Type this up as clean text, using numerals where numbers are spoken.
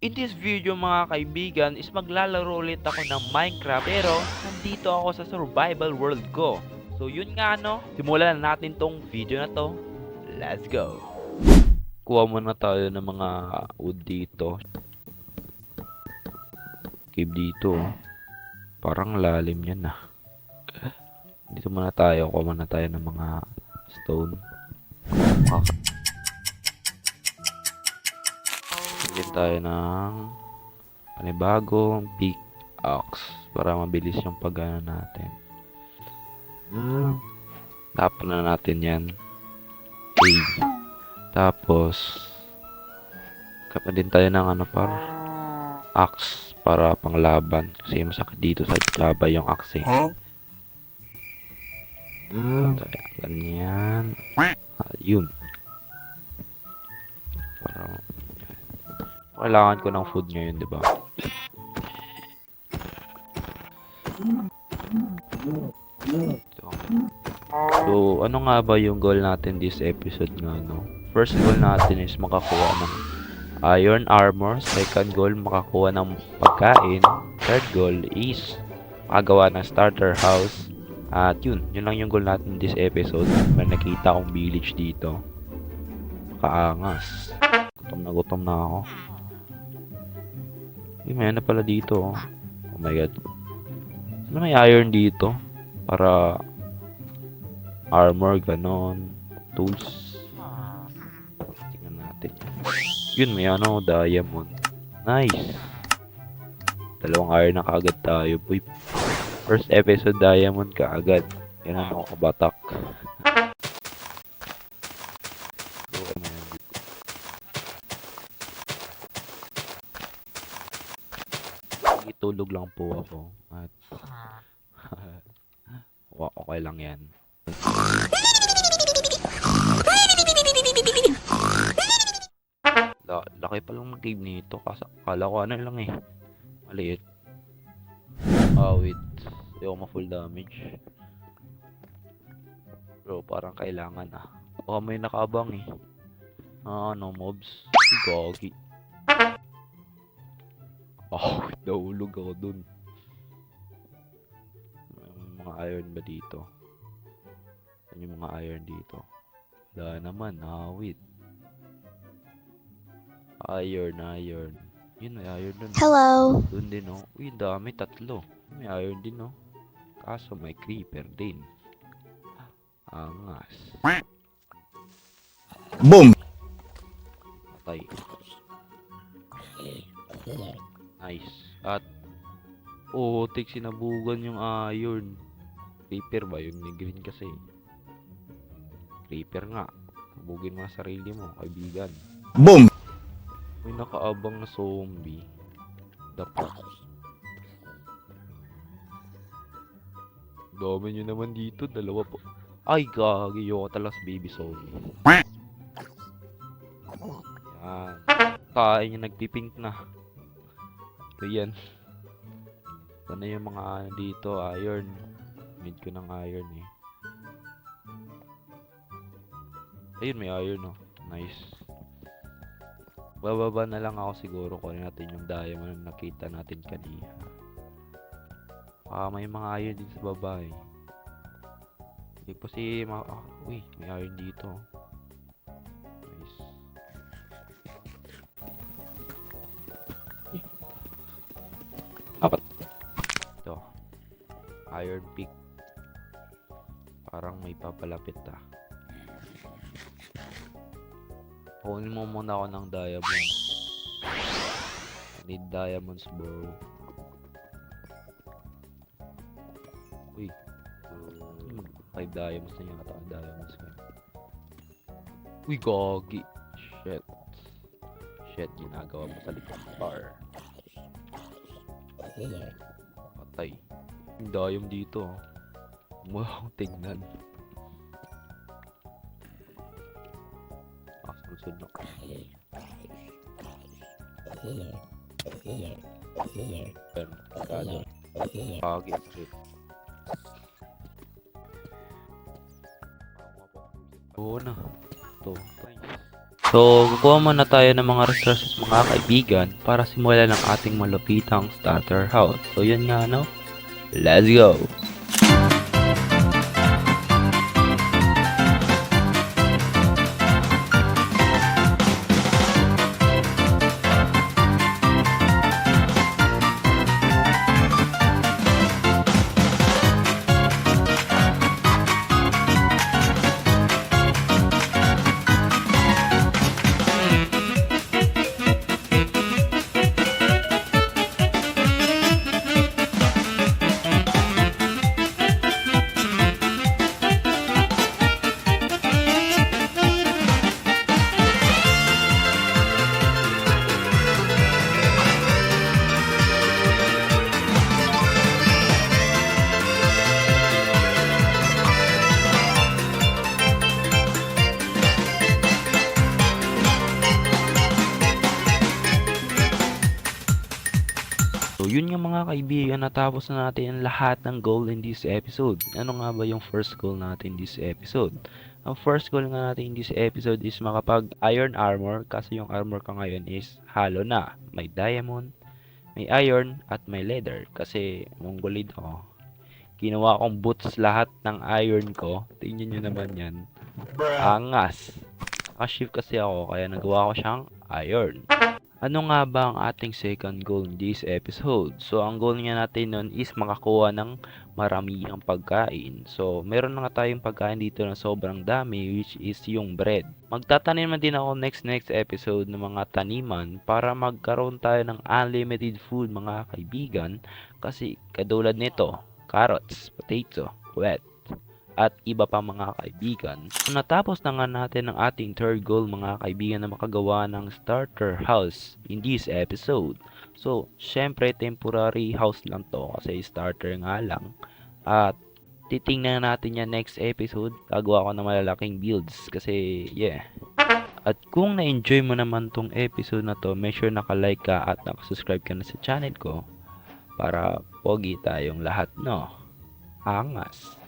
In this video mga kaibigan is maglalaro ulit ako ng Minecraft pero nandito ako sa survival world ko. So yun nga no, simulan na natin tong video na to. Let's go! Kuha muna tayo ng mga wood dito. Cave dito. Parang lalim yan ah. Dito muna tayo, kuha muna tayo ng mga stone. Bigyan tayo ng panibagong pickaxe para mabilis yung paggana natin. Tapan na natin yan. Okay. Tapos kapag din tayo ng para axe para panglaban kasi masakit dito sa laba yung axe ganyan. Ayun. Para kailangan ko ng food ngayon, di ba? So, ano nga ba yung goal natin this episode nga, no? First goal natin is makakuha ng iron armor. Second goal, makakuha ng pagkain. Third goal is makagawa ng starter house. At yun lang yung goal natin this episode. May nakita akong village dito. Kaangas. Gutom na ako. May ano pala dito. Oh my god. Ano may iron dito? Para armor, ganon. Tools. Tingnan natin. Yun, may ano, diamond. Nice. Dalawang iron na kaagad tayo, boy. First episode, diamond kaagad. Yan ang mga kabatak. Tulog lang po ako. At okay lang yan. Laki pa lang ng cave nito. Kala ko ano lang eh. Maliit. Wait. Ayaw ma-full damage. Bro, parang kailangan ah. Baka may nakaabang eh. Ano, mobs. Gagi. Nahulog ako dun. Mga iron ba dito? Ano yung mga iron dito? Wala naman, wait. Iron. Yun, may iron dun. Hello. Dun din, oh. Uy, dami, tatlo. May iron din, oh. Kaso may creeper din. Angas. Boom! Patay. Nice. At tik sinabugan yung iron. Creeper ba? Yung ni green kasi. Creeper nga. Sabugin mo ang sarili mo, kaibigan. Boom! May nakaabang na zombie. Dapat. Dami nyo naman dito. Dalawa po. Ay, gagi. Yung talaga sa baby zombie. Yan. Tayo yung nagpipink na. So, yan. Sana yung mga dito, iron. Need ko ng iron eh. Ayun, may iron oh. Nice. Bababa na lang ako siguro. Kunin natin yung diamond na nakita natin kanina. May mga iron din sa baba eh. Hindi pa si uy, may iron dito. Nice. Apat. Ito. Iron pick. Parang may papalapit ah. Kunin mo muna ako ng diamond. I need diamonds, bro. Uy. 5 diamonds na yata ang diamonds ko. Uy, gagi. Shit, ginagawa mo sa likod bar. Patay. Yung diamond dito. Wow, tingnan. Sunod na. Pagi. Oo na. Ito. So, kukuha muna tayo ng mga resources mga kaibigan para simulan ang ating malupitang starter house. So, yun nga no? Let's go! So, yun nga mga kaibigan, natapos na natin ang lahat ng goal in this episode. Ano nga ba yung first goal natin this episode? Ang first goal nga natin in this episode is makapag iron armor kasi yung armor ko ngayon is hollow na. May diamond, may iron, at may leather kasi mongolid ako. Ginawa kong boots lahat ng iron ko. Tingnan nyo naman yan. Angas. Naka-shift kasi ako kaya nagawa ko siyang iron. Ano nga ba ang ating second goal in this episode? So, ang goal nga natin nun is makakuha ng maramihang pagkain. So, meron na nga tayong pagkain dito na sobrang dami, which is yung bread. Magtatanim na din ako next episode ng mga taniman para magkaroon tayo ng unlimited food mga kaibigan. Kasi katulad nito, carrots, potato, wheat, at iba pa mga kaibigan. So, natapos na nga natin ang ating third goal mga kaibigan na makagawa ng starter house in this episode. So, syempre temporary house lang to kasi starter nga lang. At titingnan natin yan next episode. Gagawa ko ng malalaking builds kasi yeah. At kung na-enjoy mo naman tong episode na to, make sure naka-like ka at naka-subscribe ka na sa channel ko para pogi tayong lahat, no? Angas!